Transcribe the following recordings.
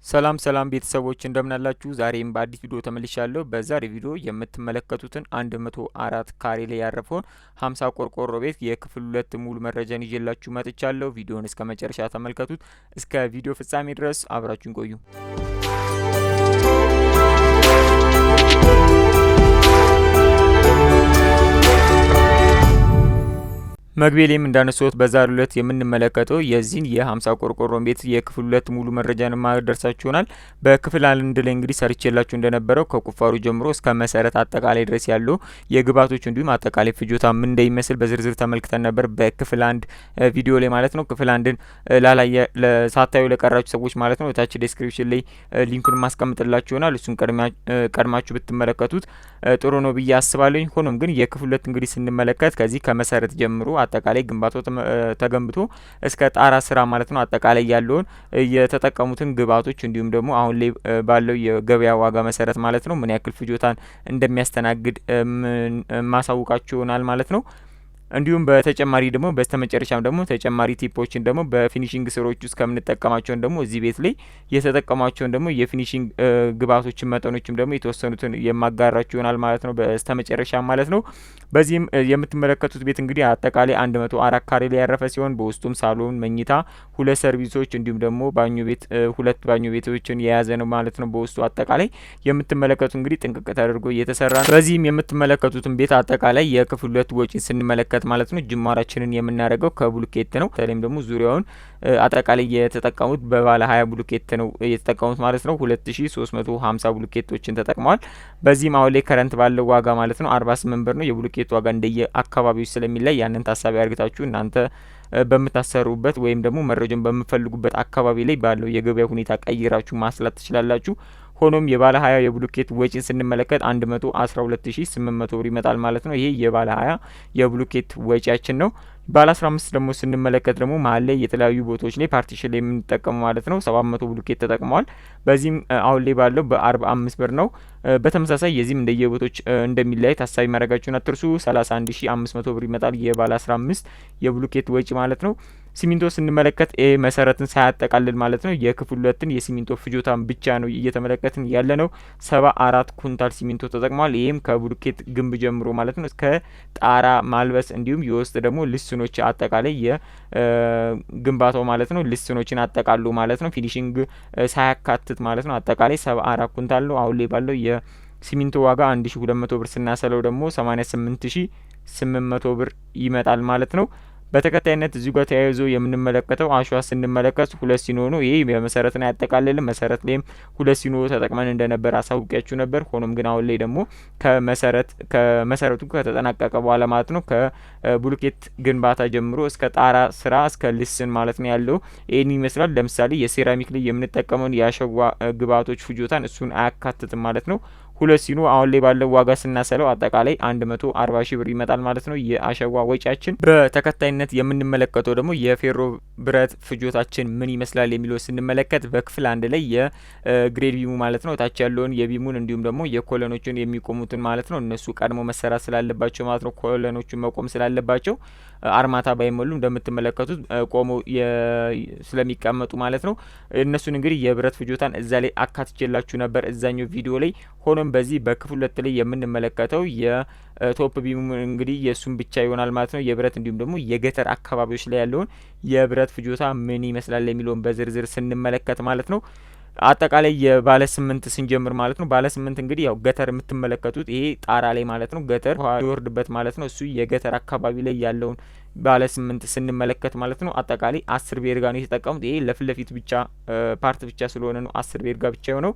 ሰላም ሰላም ቤተሰቦች እንደምን አላችሁ? ዛሬም በአዲስ ቪዲዮ ተመልሻለሁ። በዛሬ ቪዲዮ የምትመለከቱትን 104 ካሬ ላይ ያረፈውን 50 ቆርቆሮ ቤት የክፍል 2 ሙሉ መረጃን ይዤላችሁ መጥቻለሁ። ቪዲዮውን እስከ መጨረሻ ተመልከቱት። እስከ ቪዲዮ ፍጻሜ ድረስ አብራችሁን ቆዩ። መግቢያ ላይም እንዳነሳሁት በዛሬው ዕለት የምንመለከተው የዚህን የ50 ቆርቆሮን ቤት የክፍል 2 ሙሉ መረጃን ማድረሳችሁ ይሆናል። በክፍል 1 ላይ እንግዲህ ሰርቼላችሁ እንደነበረው ከቁፋሩ ጀምሮ እስከ መሰረት አጠቃላይ ድረስ ያለው የግብአቶች እንዲሁም አጠቃላይ ፍጆታ ምን እንደሚመስል በዝርዝር ተመልክተን ነበር በክፍል 1 ቪዲዮ ላይ ማለት ነው። ክፍል 1ን ላላየ ለሳታዩ ለቀራችሁ ሰዎች ማለት ነው ታች ዲስክሪፕሽን ላይ ሊንኩን ማስቀምጥላችሁ ይሆናል። እሱን ቀድማችሁ ብትመለከቱት ጥሩ ነው ብዬ አስባለሁ። ሆኖም ግን የክፍል 2 እንግዲህ ስንመለከት ከዚህ ከመሰረት ጀምሮ አጠቃላይ ግንባታው ተገንብቶ እስከ ጣራ ስራ ማለት ነው አጠቃላይ ያለውን የተጠቀሙትን ግብአቶች እንዲሁም ደግሞ አሁን ላይ ባለው የገበያ ዋጋ መሰረት ማለት ነው ምን ያክል ፍጆታን እንደሚያስተናግድ ማሳውቃችሁ ይሆናል ማለት ነው። እንዲሁም በተጨማሪ ደግሞ በስተመጨረሻም ደግሞ ተጨማሪ ቲፖችን ደግሞ በፊኒሺንግ ስራዎች ውስጥ ከምንጠቀማቸውን ደግሞ እዚህ ቤት ላይ የተጠቀማቸውን ደግሞ የፊኒሺንግ ግብአቶችን መጠኖችም ደግሞ የተወሰኑትን የማጋራችሁ ይሆናል ማለት ነው በስተመጨረሻ ማለት ነው። በዚህም የምትመለከቱት ቤት እንግዲህ አጠቃላይ 104 ካሬ ላይ ያረፈ ሲሆን በውስጡም ሳሎን፣ መኝታ፣ ሁለት ሰርቪሶች እንዲሁም ደግሞ ባኞ ቤት ሁለት ባኞ ቤቶችን የያዘ ነው ማለት ነው። በውስጡ አጠቃላይ የምትመለከቱት እንግዲህ ጥንቅቅ ተደርጎ እየተሰራ ነው። በዚህም የምትመለከቱትን ቤት አጠቃላይ የክፍል 2 ወጪ ስንመለከት ማለት ነው ጅማራችንን የምናደርገው ከብሎኬት ነው። በተለይም ደግሞ ዙሪያውን አጠቃላይ የተጠቀሙት በባለ 20 ብሎኬት ነው የተጠቀሙት ማለት ነው። 2350 ብሎኬቶችን ተጠቅመዋል። በዚህም አሁን ላይ ከረንት ባለው ዋጋ ማለት ነው 48 ብር ነው። የብሎኬት ዋጋ እንደየ አካባቢው ስለሚለይ ያንን ታሳቢ አድርጋችሁ እናንተ በምታሰሩበት ወይም ደግሞ መረጃውን በምፈልጉበት አካባቢ ላይ ባለው የገበያ ሁኔታ ቀይራችሁ ማስላት ትችላላችሁ። ሆኖም የባለ 20 የብሎኬት ወጪን ስንመለከት 112800 ብር ይመጣል ማለት ነው። ይሄ የባለ 20 የብሎኬት ወጪያችን ነው። ባለ 15 ደግሞ ስንመለከት ደግሞ መሀል ላይ የተለያዩ ቦታዎች ላይ ፓርቲሽን ላይ የምንጠቀመው ማለት ነው 700 ብሎኬት ተጠቅመዋል። በዚህም አሁን ላይ ባለው በ45 ብር ነው። በተመሳሳይ የዚህም እንደየቦታዎች እንደሚለያይ ታሳቢ ማድረጋችሁን አትርሱ። 31500 ብር ይመጣል የባለ 15 የብሎኬት ወጪ ማለት ነው። ሲሚንቶ ስንመለከት መሰረትን ሳያጠቃልል ማለት ነው የክፍል 2ን የሲሚንቶ ፍጆታን ብቻ ነው እየተመለከትን ያለ ነው። 74 ኩንታል ሲሚንቶ ተጠቅሟል። ይህም ከብሎኬት ግንብ ጀምሮ ማለት ነው እስከ ጣራ ማልበስ እንዲሁም የውስጥ ደግሞ ልስኖች አጠቃላይ የግንባታው ማለት ነው ልስኖችን አጠቃሉ ማለት ነው ፊኒሺንግ ሳያካትት ማለት ነው አጠቃላይ 74 ኩንታል ነው። አሁን ላይ ባለው የሲሚንቶ ዋጋ 1200 ብር ስናሰለው ደግሞ 88800 ብር ይመጣል ማለት ነው። በተከታይነት እዚህ ጋር ተያይዞ የምንመለከተው አሸዋ ስንመለከት 2 ሲኖ ነው። ይሄ በመሰረትን አያጠቃልልም። መሰረት ላይም 2 ሲኖ ተጠቅመን እንደነበር አሳውቂያችሁ ነበር። ሆኖም ግን አሁን ላይ ደግሞ ከመሰረቱ ከተጠናቀቀ በኋላ ማለት ነው ከብሎኬት ግንባታ ጀምሮ እስከ ጣራ ስራ እስከ ልስን ማለት ነው ያለው ይህን ይመስላል። ለምሳሌ የሴራሚክ ላይ የምንጠቀመውን የአሸዋ ግብአቶች ፍጆታን እሱን አያካትትም ማለት ነው። 2 ሲኖ አሁን ላይ ባለው ዋጋ ስናሰለው አጠቃላይ 140 ሺህ ብር ይመጣል ማለት ነው የአሸዋ ወጪያችን። በተከታይነት የምንመለከተው ደግሞ የፌሮ ብረት ፍጆታችን ምን ይመስላል የሚለው ስንመለከት በክፍል 1 ላይ የግሬድ ቢሙ ማለት ነው ታች ያለውን የቢሙን እንዲሁም ደግሞ የኮለኖችን የሚቆሙትን ማለት ነው እነሱ ቀድሞ መሰራት ስላለባቸው ማለት ነው ኮለኖቹን መቆም ስላለባቸው አርማታ ባይሞሉ እንደምትመለከቱት ቆሞ ስለሚቀመጡ ማለት ነው እነሱን እንግዲህ የብረት ፍጆታን እዛ ላይ አካትቼላችሁ ነበር እዛኛው ቪዲዮ ላይ። ሆኖም በዚህ በክፍል 2 ላይ የምንመለከተው የቶፕ ቢሙ እንግዲህ የሱን ብቻ ይሆናል ማለት ነው የብረት እንዲሁም ደግሞ የገተር አካባቢዎች ላይ ያለውን የብረት ፍጆታ ምን ይመስላል የሚለውን በዝርዝር ስንመለከት ማለት ነው አጠቃላይ የባለ 8 ስንጀምር ማለት ነው ባለ 8 እንግዲህ ያው ገተር የምትመለከቱት ይሄ ጣራ ላይ ማለት ነው ገተር ይወርድበት ማለት ነው እሱ የገተር አካባቢ ላይ ያለውን ባለ 8 ስንመለከት ማለት ነው አጠቃላይ 10 ቤርጋ ነው የተጠቀሙት። ይሄ ለፊት ለፊት ብቻ ፓርት ብቻ ስለሆነ ነው 10 ቤርጋ ብቻ የሆነው።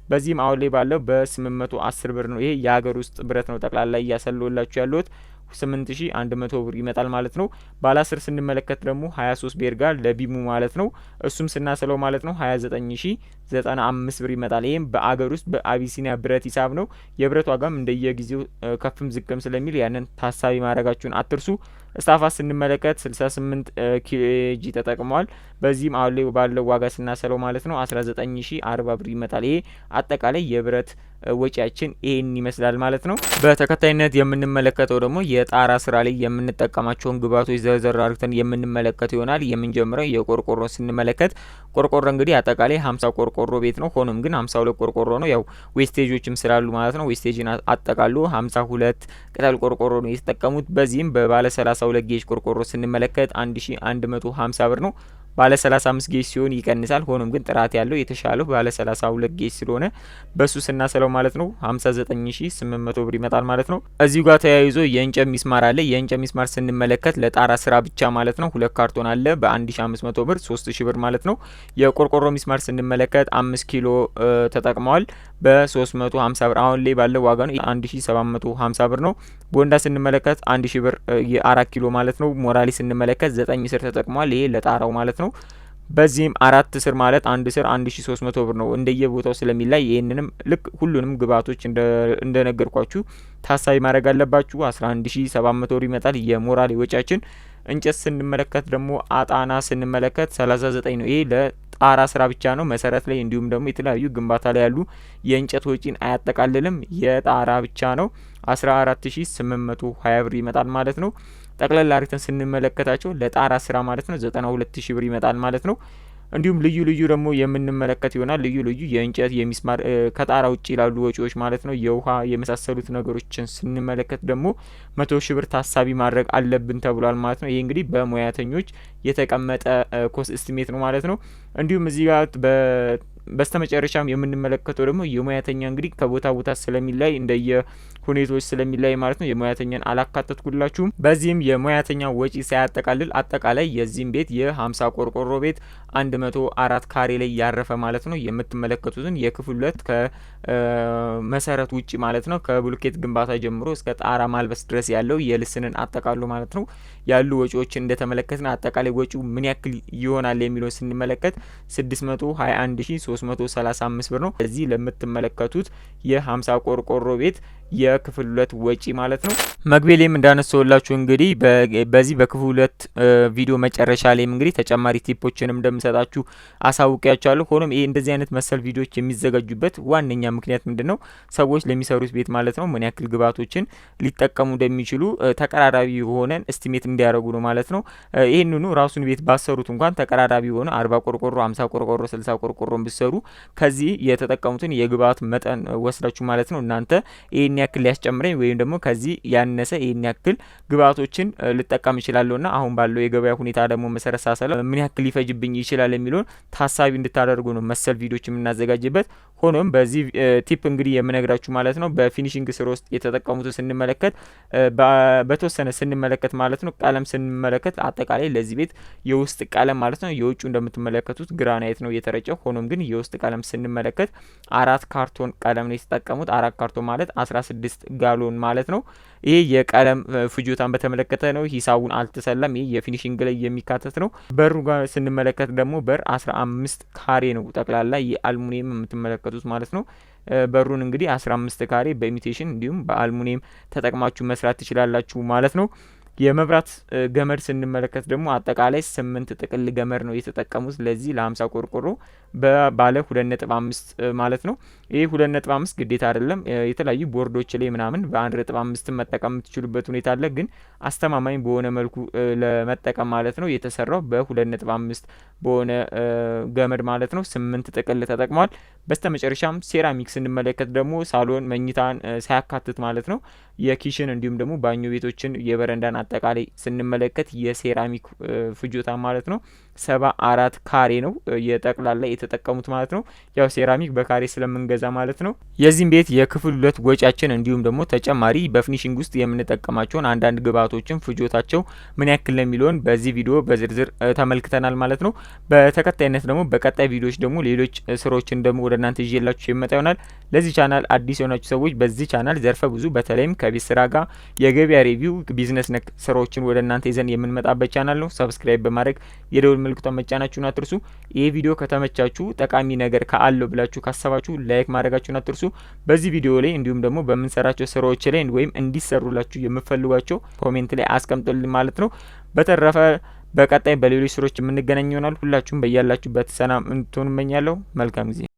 በዚህም አሁን ላይ ባለው በ810 ብር ነው። ይሄ የሀገር ውስጥ ብረት ነው ጠቅላላ እያሰለውላችሁ ያለሁት 8100 ብር ይመጣል ማለት ነው። ባለ 10 ስንመለከት ደግሞ 23 ቤርጋ ለቢሙ ማለት ነው እሱም ስናሰለው ማለት ነው 29095 ብር ይመጣል። ይሄም በአገር ውስጥ በአቢሲኒያ ብረት ሂሳብ ነው። የብረት ዋጋም እንደየጊዜው ከፍም ዝቅም ስለሚል ያንን ታሳቢ ማድረጋችሁን አትርሱ። ስታፋስ ስንመለከት 68 ኬጂ ተጠቅመዋል። በዚህም አሁን ላይ ባለው ዋጋ ስናሰለው ማለት ነው 19040 ብር ይመጣል። ይሄ አጠቃላይ የብረት ወጪያችን ይሄን ይመስላል ማለት ነው። በተከታይነት የምንመለከተው ደግሞ የጣራ ስራ ላይ የምንጠቀማቸውን ግብአቶች ዘርዘር አድርገን የምንመለከት ይሆናል። የምንጀምረው የቆርቆሮ ስንመለከት ቆርቆሮ እንግዲህ አጠቃላይ 50 ቆርቆሮ ቆርቆሮ ቤት ነው። ሆኖም ግን 52 ቆርቆሮ ነው። ያው ዌስቴጆችም ስላሉ ማለት ነው ዌስቴጅን አጠቃሉ 52 ቅጠል ቆርቆሮ ነው የተጠቀሙት። በዚህም በባለ 32 ጌጅ ቆርቆሮ ስንመለከት 1150 ብር ነው። ባለ 35 ጌጅ ሲሆን ይቀንሳል። ሆኖም ግን ጥራት ያለው የተሻለው ባለ 32 ጌጅ ስለሆነ በሱ ስናሰለው ማለት ነው 59800 ብር ይመጣል ማለት ነው። እዚሁ ጋር ተያይዞ የእንጨት ሚስማር አለ። የእንጨት ሚስማር ስንመለከት ለጣራ ስራ ብቻ ማለት ነው 2 ካርቶን አለ በ1500 ብር 3000 ብር ማለት ነው። የቆርቆሮ ሚስማር ስንመለከት 5 ኪሎ ተጠቅመዋል በ350 ብር አሁን ላይ ባለው ዋጋ ነው 1750 ብር ነው። ቦንዳ ስንመለከት 1000 ብር የ4 ኪሎ ማለት ነው። ሞራሊ ስንመለከት 9 ስር ተጠቅመዋል። ይሄ ለጣራው ማለት ነው። በዚህም 4 ስር ማለት 1 ስር 1300 ብር ነው እንደየቦታው ስለሚላይ ይሄንንም ልክ ሁሉንም ግብአቶች እንደነገርኳችሁ ታሳቢ ማድረግ አለባችሁ። 11700 ብር ይመጣል የሞራሊ ወጫችን። እንጨት ስንመለከት ደግሞ አጣና ስንመለከት 39 ነው። ይሄ ለጣራ ስራ ብቻ ነው። መሰረት ላይ እንዲሁም ደግሞ የተለያዩ ግንባታ ላይ ያሉ የእንጨት ወጪን አያጠቃልልም። የጣራ ብቻ ነው 14820 ብር ይመጣል ማለት ነው። ጠቅላላ አርግተን ስንመለከታቸው ለጣራ ስራ ማለት ነው 92000 ብር ይመጣል ማለት ነው። እንዲሁም ልዩ ልዩ ደግሞ የምንመለከት ይሆናል። ልዩ ልዩ የእንጨት የሚስማር ከጣራ ውጭ ያሉ ወጪዎች ማለት ነው የውሃ የመሳሰሉት ነገሮችን ስንመለከት ደግሞ 100,000 ብር ታሳቢ ማድረግ አለብን ተብሏል ማለት ነው። ይሄ እንግዲህ በሙያተኞች የተቀመጠ ኮስት ኤስቲሜት ነው ማለት ነው። እንዲሁም እዚህ ጋር በስተመጨረሻም የምንመለከተው ደግሞ የሙያተኛ እንግዲህ ከቦታ ቦታ ስለሚላይ እንደየ ሁኔታዎች ስለሚላይ ማለት ነው የሙያተኛን አላካተትኩላችሁም። በዚህም የሙያተኛ ወጪ ሳያጠቃልል አጠቃላይ የዚህም ቤት የ50 ቆርቆሮ ቤት 104 ካሬ ላይ ያረፈ ማለት ነው። የምትመለከቱትን የክፍል 2 ከመሰረት ውጪ ማለት ነው ከብሎኬት ግንባታ ጀምሮ እስከ ጣራ ማልበስ ድረስ ያለው የልስንን አጠቃሉ ማለት ነው ያሉ ወጪዎችን እንደተመለከትን አጠቃላይ ወጪው ምን ያክል ይሆናል የሚለው ስንመለከት 621335 ብር ነው። እዚህ ለምትመለከቱት የ50 ቆርቆሮ ቤት የክፍል 2 ወጪ ማለት ነው። መግቢያ ላይም እንዳነሳውላችሁ እንግዲህ በዚህ በክፍል 2 ቪዲዮ መጨረሻ ላይም እንግዲህ ተጨማሪ ቲፖችንም እንደምሰጣችሁ አሳውቂያችኋለሁ። ሆኖም ይሄ እንደዚህ አይነት መሰል ቪዲዮዎች የሚዘጋጁበት ዋነኛ ምክንያት ምንድነው? ሰዎች ለሚሰሩት ቤት ማለት ነው ምን ያክል ግብአቶችን ሊጠቀሙ እንደሚችሉ ተቀራራቢ የሆነን ኤስቲሜት እንዲያደርጉ ነው ማለት ነው። ይሄንኑ ራሱን ቤት ባሰሩት እንኳን ተቀራራቢ የሆነ 40 ቆርቆሮ 50 ቆርቆሮ 60 ቆርቆሮ ቢሰሩ ከዚህ የተጠቀሙትን የግብአት መጠን ወስዳችሁ ማለት ነው እናንተ ይሄን ያክል ሊያስጨምረኝ ወይም ደግሞ ከዚህ ያነሰ ይሄን ያክል ግብአቶችን ልጠቀም ይችላልና አሁን ባለው የገበያ ሁኔታ ደግሞ መሰረት ሳሰለ ምን ያክል ሊፈጅብኝ ይችላል የሚለውን ታሳቢ እንድታደርጉ ነው መሰል ቪዲዮዎች የምናዘጋጅበት። ሆኖም በዚህ ቲፕ እንግዲህ የምነግራችሁ ማለት ነው በፊኒሺንግ ስራ ውስጥ የተጠቀሙትን ስንመለከት በተወሰነ ስንመለከት ማለት ነው ቀለም ስንመለከት አጠቃላይ ለዚህ ቤት የውስጥ ቀለም ማለት ነው የውጭ እንደምትመለከቱት ግራናይት ነው የተረጨው። ሆኖም ግን የውስጥ ቀለም ስንመለከት 4 ካርቶን ቀለም ነው የተጠቀሙት። 4 ካርቶን ማለት 16 ጋሎን ማለት ነው። ይሄ የቀለም ፍጆታን በተመለከተ ነው። ሂሳቡን አልተሰለም። ይሄ የፊኒሺንግ ላይ የሚካተት ነው። በሩ ጋር ስንመለከት ደግሞ በር 15 ካሬ ነው ጠቅላላ የአልሙኒየም የምትመለከቱት ማለት ነው። በሩን እንግዲህ 15 ካሬ በኢሚቴሽን እንዲሁም በአልሙኒየም ተጠቅማችሁ መስራት ትችላላችሁ ማለት ነው። የመብራት ገመድ ስንመለከት ደግሞ አጠቃላይ 8 ጥቅል ገመድ ነው የተጠቀሙት ለዚህ ለ50 ቆርቆሮ በባለ 2.5 ማለት ነው። ይሄ 2.5 ግዴታ አይደለም። የተለያዩ ቦርዶች ላይ ምናምን በ1.5 መጠቀም የምትችሉበት ሁኔታ አለ። ግን አስተማማኝ በሆነ መልኩ ለመጠቀም ማለት ነው የተሰራው በ2.5 በሆነ ገመድ ማለት ነው 8 ጥቅል ተጠቅሟል። በስተመጨረሻም ሴራሚክ ስንመለከት ደግሞ ሳሎን መኝታን ሳያካትት ማለት ነው የኪችን እንዲሁም ደግሞ ባኞ ቤቶችን የበረንዳን አጠቃላይ ስንመለከት የሴራሚክ ፍጆታ ማለት ነው 74 ካሬ ነው የጠቅላላ የተጠቀሙት ማለት ነው። ያው ሴራሚክ በካሬ ስለምንገዛ ማለት ነው። የዚህም ቤት የክፍል 2 ወጪያችን እንዲሁም ደግሞ ተጨማሪ በፊኒሺንግ ውስጥ የምንጠቀማቸውን አንዳንድ ግብአቶችን ፍጆታቸው ምን ያክል ነው የሚለውን በዚህ ቪዲዮ በዝርዝር ተመልክተናል ማለት ነው። በተከታይነት ደግሞ በቀጣይ ቪዲዮዎች ደግሞ ሌሎች ስራዎችን ደግሞ ወደ እናንተ ይዤላችሁ የመጣ ይሆናል። ለዚህ ቻናል አዲስ የሆናችሁ ሰዎች በዚህ ቻናል ዘርፈ ብዙ በተለይም ከቤት ስራ ጋር የገበያ ሪቪው ቢዝነስ ነክ ስራዎችን ወደ እናንተ ይዘን የምንመጣበት ቻናል ነው። ሰብስክራይብ በማድረግ የደውል ምልክቷን መጫናችሁን አትርሱ። ይሄ ቪዲዮ ከተመቻችሁ ጠቃሚ ነገር ካለው ብላችሁ ካሰባችሁ ላይክ ማድረጋችሁን አትርሱ። በዚህ ቪዲዮ ላይ እንዲሁም ደግሞ በምንሰራቸው ስራዎች ላይ ወይም እንዲሰሩላችሁ የምትፈልጓቸው ኮሜንት ላይ አስቀምጡልኝ ማለት ነው። በተረፈ በቀጣይ በሌሎች ስራዎች የምንገናኝ ይሆናል። ሁላችሁም በያላችሁበት ሰላም እንድትሆኑ እመኛለሁ። መልካም ጊዜ